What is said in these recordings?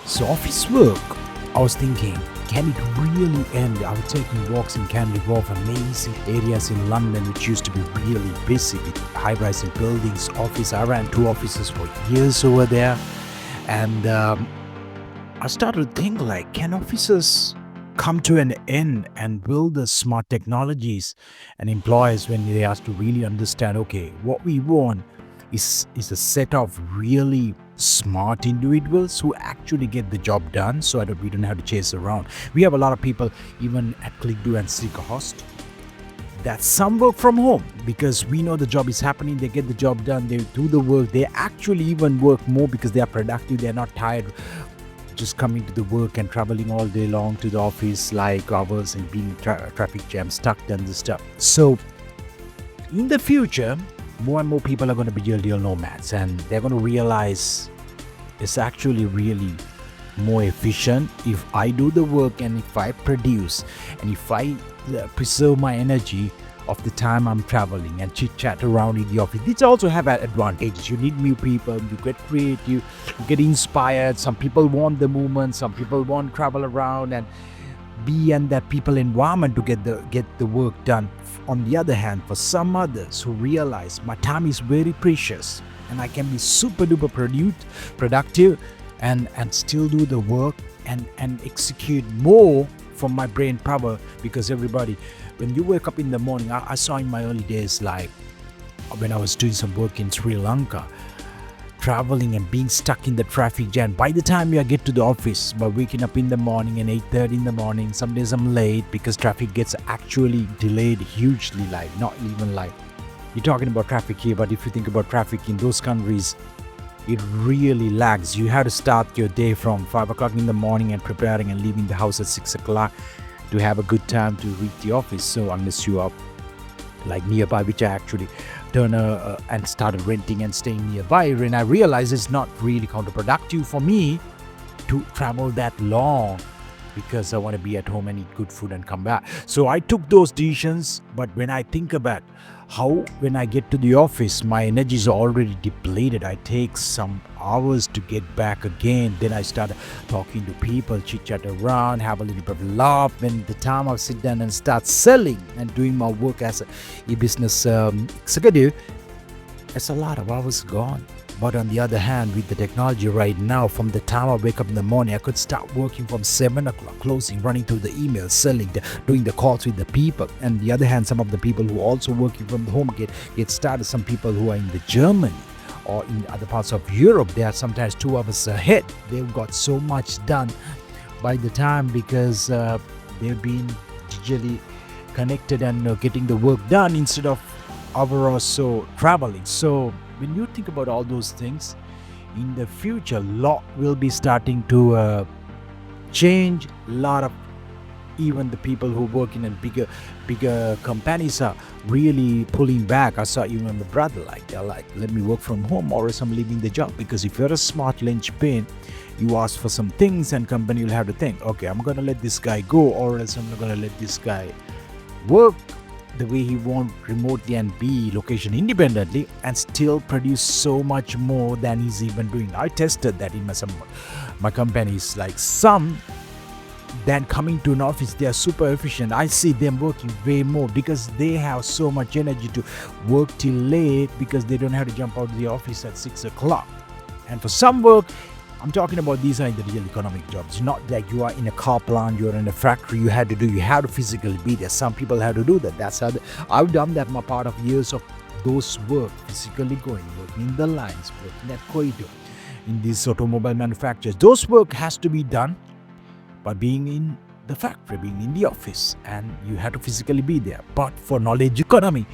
So office work, I was thinking, can it really end? I was taking walks in Canary Wharf, amazing areas in London which used to be really busy with high-rise buildings, office. I ran two offices for years over there. And I started to think like, can offices come to an end and build the smart technologies and employers when they ask to really understand, okay, what we want is a set of really smart individuals who actually get the job done so that we don't have to chase around. We have a lot of people even at ClickDo and Seekerhost that some work from home because we know the job is happening, they get the job done, they do the work, they actually even work more because they are productive, they're not tired just coming to the work and traveling all day long to the office like hours and being traffic jam stuck and the stuff. So in the future, more and more people are going to be real nomads, and they're going to realize it's actually really more efficient if I do the work and if I produce and if I preserve my energy of the time I'm traveling and chit chat around in the office. These also have advantages. You need new people, you get creative, you get inspired. Some people want the movement, some people want to travel around and be in that people environment to get the work done. On the other hand, for some others who realize my time is very precious and I can be super duper productive and still do the work and execute more from my brain power, because everybody, when you wake up in the morning, I saw in my early days, like when I was doing some work in Sri Lanka, traveling and being stuck in the traffic jam. By the time I get to the office, by waking up in the morning and 8:30 in the morning, some days I'm late because traffic gets actually delayed hugely, like not even like you're talking about traffic here, but if you think about traffic in those countries, it really lags. You have to start your day from 5 o'clock in the morning and preparing and leaving the house at 6 o'clock to have a good time to reach the office. So unless you are like nearby, which I actually done and started renting and staying nearby, and I realized it's not really counterproductive for me to travel that long because I want to be at home and eat good food and come back. So I took those decisions, but when I think about how when I get to the office, my energy is already depleted. I take some hours to get back again. Then I start talking to people, chit chat around, have a little bit of laugh. When the time I sit down and start selling and doing my work as a business executive, it's a lot of hours gone. But on the other hand, with the technology right now, from the time I wake up in the morning, I could start working from 7 o'clock, closing, running through the emails, selling, doing the calls with the people. And the other hand, some of the people who are also working from home get started. Some people who are in the Germany or in other parts of Europe, they are sometimes 2 hours ahead. They've got so much done by the time because they've been digitally connected and getting the work done instead of hour or so traveling. So when you think about all those things, in the future, lot will be starting to change. A lot of even the people who work in a bigger companies are really pulling back. I saw even my brother, like they're like, let me work from home or else I'm leaving the job. Because if you're a smart linchpin, you ask for some things and company will have to think, okay, I'm gonna let this guy go or else I'm not gonna let this guy work the way he wants remotely and be location independently and still produce so much more than he's even doing. I tested that in my companies, like some then coming to an office, they are super efficient. I see them working way more because they have so much energy to work till late because they don't have to jump out of the office at 6 o'clock. And for some work, I'm talking about these are the real economic jobs, not like you are in a car plant, you're in a factory, you have to physically be there. Some people have to do that. That's how I've done that. My part of years of those work, physically going, working in the lines, working at corridor, in these automobile manufacturers. Those work has to be done by being in the factory, being in the office, and you have to physically be there. But for knowledge economy,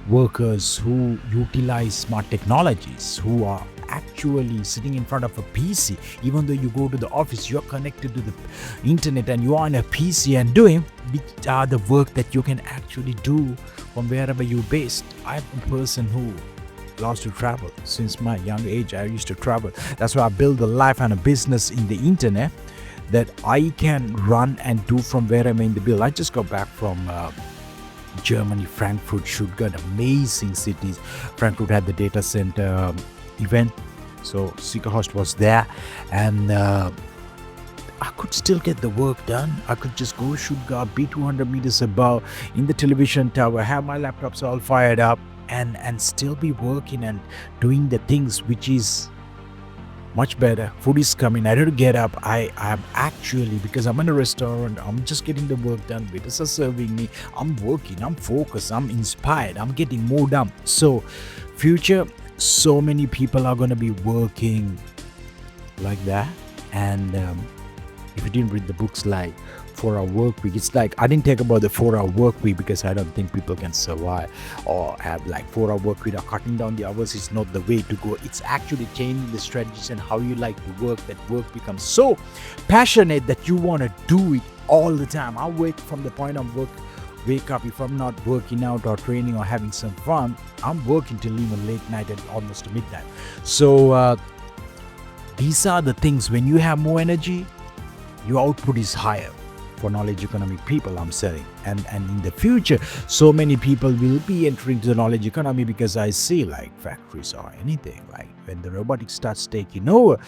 workers who utilize smart technologies, who are actually sitting in front of a PC, even though you go to the office, you're connected to the internet and you are on a PC and doing, which are the work that you can actually do from wherever you're based. I'm a person who loves to travel. Since my young age, I used to travel. That's why I built a life and a business in the internet that I can run and do from where I'm in the build. I just got back from Germany, Frankfurt, Stuttgart, amazing cities. Frankfurt had the data center event, so Seekerhost was there, and I could still get the work done. I could just go shoot guard, be 200 meters above in the television tower, have my laptops all fired up, and still be working and doing the things which is much better. Food is coming. I don't get up. I'm actually, because I'm in a restaurant, I'm just getting the work done. Waiters are serving me. I'm working. I'm focused. I'm inspired. I'm getting more done. So, future, so many people are going to be working like that. And if you didn't read the books like 4 Hour Work Week, it's like I didn't talk about the 4 Hour Work Week because I don't think people can survive or have like 4 Hour Work Week or cutting down the hours is not the way to go. It's actually changing the strategies and how you like to work, that work becomes so passionate that you want to do it all the time. I wake from the point I'm wake up. If I'm not working out or training or having some fun, I'm working till even late night at almost midnight. So these are the things. When you have more energy, your output is higher. For knowledge economy people, I'm saying, and in the future, so many people will be entering to the knowledge economy because I see like factories or anything, like when the robotics starts taking over,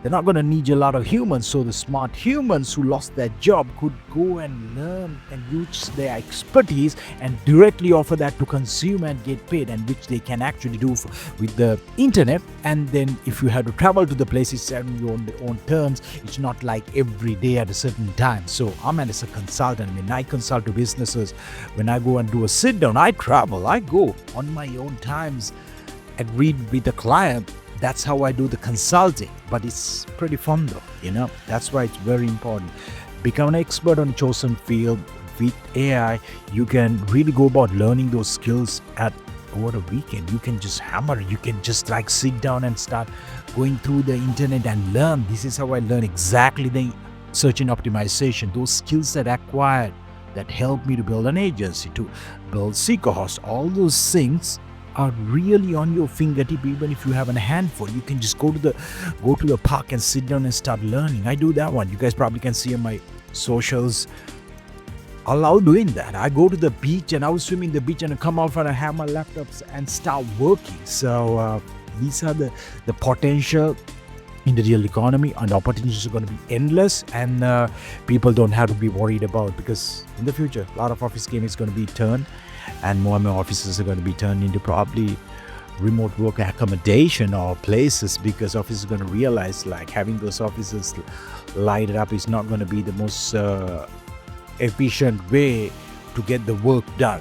they're not going to need a lot of humans. So the smart humans who lost their job could go and learn and use their expertise and directly offer that to consumer and get paid, and which they can actually do with the internet. And then if you have to travel to the places on your own terms, it's not like every day at a certain time. So I'm as a consultant. When I consult to businesses, when I go and do a sit down, I travel, I go on my own times and read with the client. That's how I do the consulting, but it's pretty fun though, That's why it's very important. Become an expert on a chosen field. With AI, you can really go about learning those skills at over a weekend. You can just hammer. You can just like sit down and start going through the internet and learn. This is how I learn exactly the search and optimization, those skills that I acquired that helped me to build an agency, to build Seekerhost. All those things are really on your fingertip. Even if you have a handful, you can just go to the park and sit down and start learning. I do that one. You guys probably can see on my socials. I love doing that. I go to the beach and I will swim in the beach and I come out and I have my laptops and start working. So these are the potential in the real economy, and the opportunities are going to be endless, and people don't have to be worried about, because in the future a lot of office game is going to be turned, and more and more offices are going to be turned into probably remote work accommodation or places, because offices are going to realize like having those offices lighted up is not going to be the most efficient way to get the work done.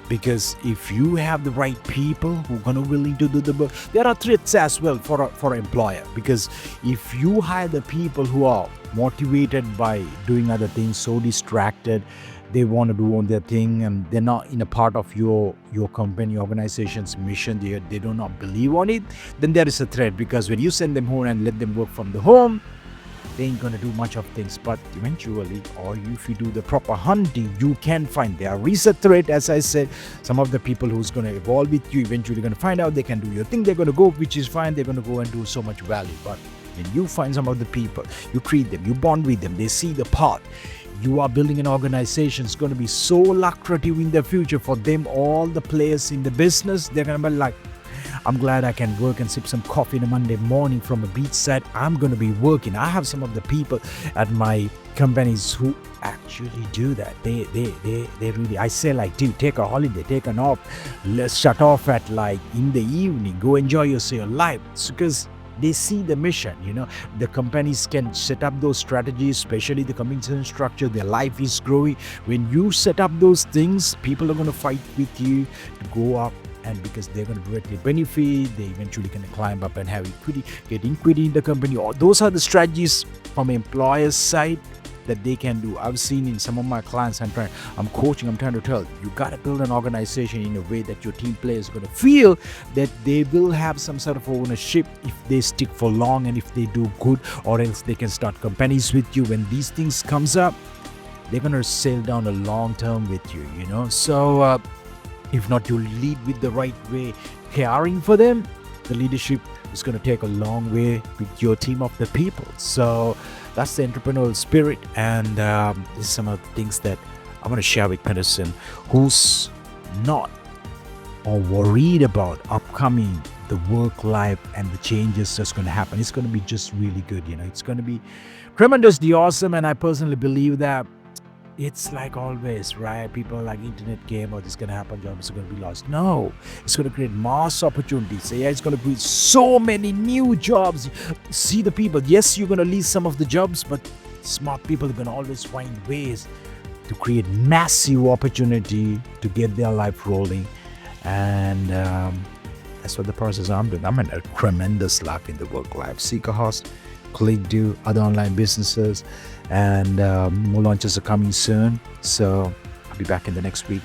Because if you have the right people who are going to willing to do the work, there are threats as well for an employer. Because if you hire the people who are motivated by doing other things, so distracted, they want to do on their thing, and they're not in a part of your company, organization's mission, they do not believe on it, then there is a threat. Because when you send them home and let them work from the home, they ain't gonna do much of things. But eventually, or if you do the proper hunting, you can find there is a threat. As I said, some of the people who's gonna evolve with you eventually gonna find out they can do your thing, they're gonna go, which is fine, they're gonna go and do so much value. But when you find some of the people, you treat them, you bond with them, they see the path, you are building an organization, it's going to be so lucrative in the future for them. All the players in the business, they're going to be like, I'm glad I can work and sip some coffee on a Monday morning from a beachside. I'm going to be working. I have some of the people at my companies who actually do that. They really, I say like, dude, take a holiday, take an off, let's shut off at like in the evening, go enjoy your life. It's because they see the mission, the companies can set up those strategies, especially the compensation structure, their life is growing. When you set up those things, people are going to fight with you to go up, and because they're going to directly benefit, they eventually can climb up and have equity, get equity in the company. Or those are the strategies from employer's side that they can do. I've seen in some of my clients, I'm coaching, I'm trying to tell you got to build an organization in a way that your team players are going to feel that they will have some sort of ownership if they stick for long and if they do good, or else they can start companies with you. When these things comes up, they're going to sail down a long term with you, So if not, you lead with the right way, caring for them, the leadership is going to take a long way with your team of the people. So that's the entrepreneurial spirit, and this is some of the things that I want to share with person who's not or worried about upcoming the work life and the changes that's going to happen. It's going to be just really good. It's going to be tremendously awesome. And I personally believe that it's like always, right? People are like internet game, or this going to happen, jobs are going to be lost. No, it's going to create mass opportunities. So yeah, it's going to create so many new jobs. See the people. Yes, you're going to lose some of the jobs, but smart people are going to always find ways to create massive opportunity to get their life rolling. And that's what the process I'm doing. I'm in a tremendous luck in the work life. Seek a host, Click Do, other online businesses, and more launches are coming soon. So I'll be back in the next week.